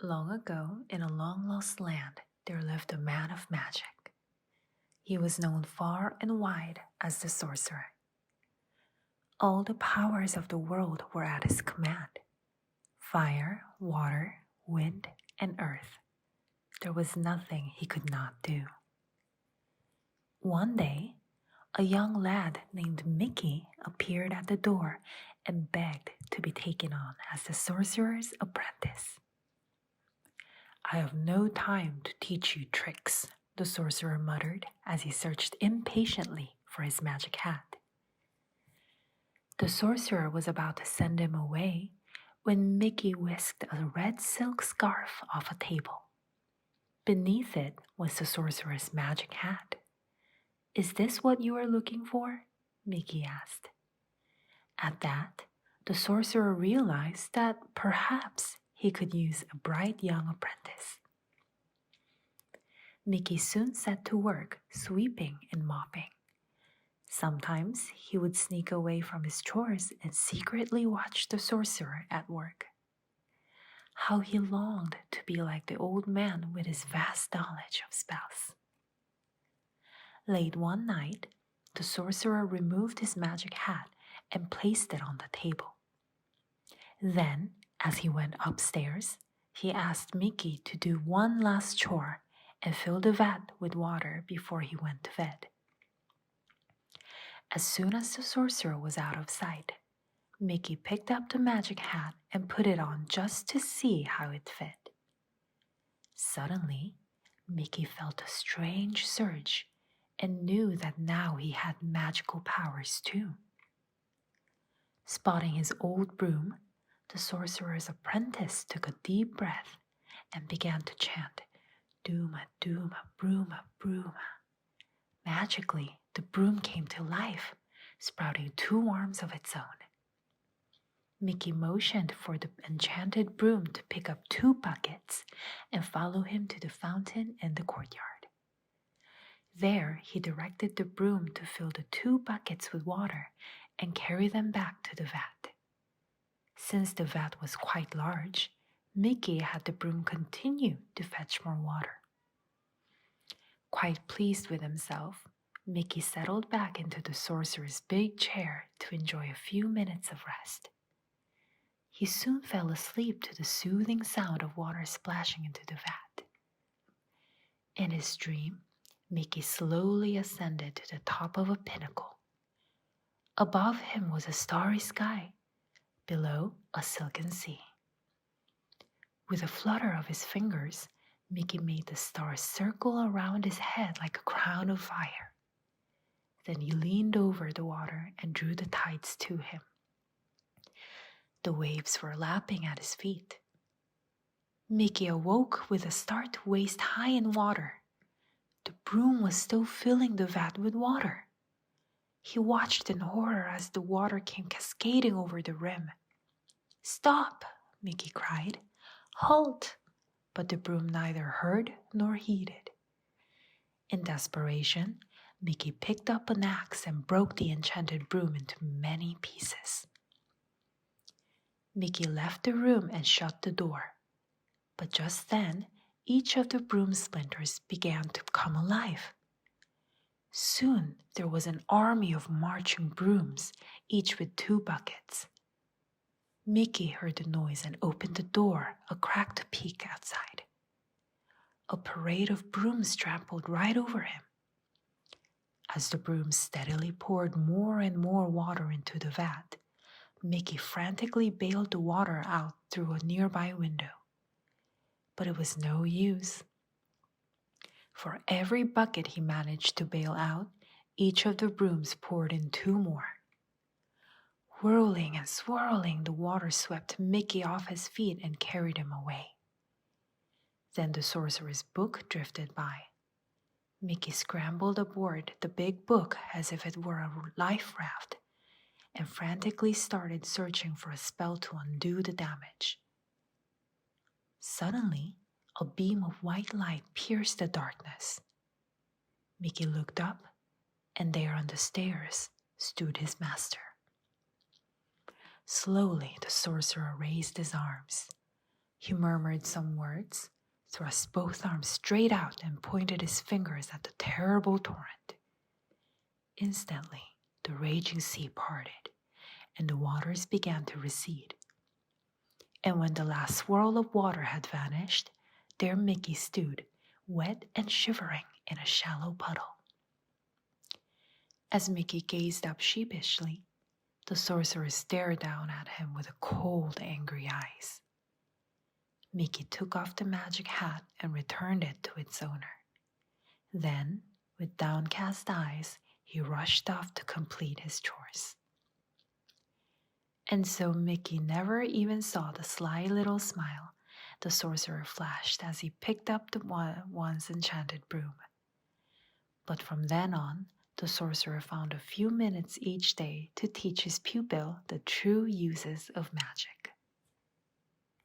Long ago, in a long-lost land, there lived a man of magic. He was known far and wide as the Sorcerer. All the powers of the world were at his command. Fire, water, wind, and earth. There was nothing he could not do. One day, a young lad named Mickey appeared at the door and begged to be taken on as the sorcerer's apprentice. "I have no time to teach you tricks," the sorcerer muttered as he searched impatiently for his magic hat. The sorcerer was about to send him away when Mickey whisked a red silk scarf off a table. Beneath it was the sorcerer's magic hat. "Is this what you are looking for?" Mickey asked. At that, the sorcerer realized that perhaps he could use a bright young apprentice. Mickey soon set to work sweeping and mopping. Sometimes he would sneak away from his chores and secretly watch the sorcerer at work. How he longed to be like the old man with his vast knowledge of spells. Late one night, the sorcerer removed his magic hat and placed it on the table. Then, as he went upstairs, he asked Mickey to do one last chore and fill the vat with water before he went to bed. As soon as the sorcerer was out of sight, Mickey picked up the magic hat and put it on just to see how it fit. Suddenly, Mickey felt a strange surge and knew that now he had magical powers too. Spotting his old broom, the sorcerer's apprentice took a deep breath and began to chant, "Dooma, dooma, brooma, brooma." Magically, the broom came to life, sprouting two arms of its own. Mickey motioned for the enchanted broom to pick up two buckets and follow him to the fountain in the courtyard. There, he directed the broom to fill the two buckets with water and carry them back to the vat. Since the vat was quite large, Mickey had the broom continue to fetch more water. Quite pleased with himself, Mickey settled back into the sorcerer's big chair to enjoy a few minutes of rest. He soon fell asleep to the soothing sound of water splashing into the vat. In his dream, Mickey slowly ascended to the top of a pinnacle. Above him was a starry sky, below a silken sea. With a flutter of his fingers, Mickey made the stars circle around his head like a crown of fire. Then he leaned over the water and drew the tides to him. The waves were lapping at his feet. Mickey awoke with a start waist high in water. The broom was still filling the vat with water. He watched in horror as the water came cascading over the rim. "Stop!" Mickey cried. "Halt!" But the broom neither heard nor heeded. In desperation, Mickey picked up an axe and broke the enchanted broom into many pieces. Mickey left the room and shut the door. But just then, each of the broom splinters began to come alive. Soon, there was an army of marching brooms, each with two buckets. Mickey heard the noise and opened the door a crack to peek outside. A parade of brooms trampled right over him. As the brooms steadily poured more and more water into the vat, Mickey frantically bailed the water out through a nearby window. But it was no use. For every bucket he managed to bail out, each of the brooms poured in two more. Whirling and swirling, the water swept Mickey off his feet and carried him away. Then the sorcerer's book drifted by. Mickey scrambled aboard the big book as if it were a life raft and frantically started searching for a spell to undo the damage. Suddenly, a beam of white light pierced the darkness. Mickey looked up, and there on the stairs stood his master. Slowly, the sorcerer raised his arms. He murmured some words, thrust both arms straight out, and pointed his fingers at the terrible torrent. Instantly, the raging sea parted, and the waters began to recede. And when the last swirl of water had vanished, there Mickey stood, wet and shivering in a shallow puddle. As Mickey gazed up sheepishly, the sorcerer stared down at him with cold, angry eyes. Mickey took off the magic hat and returned it to its owner. Then, with downcast eyes, he rushed off to complete his chores. And so Mickey never even saw the sly little smile the sorcerer flashed as he picked up the once enchanted broom. But from then on, the sorcerer found a few minutes each day to teach his pupil the true uses of magic.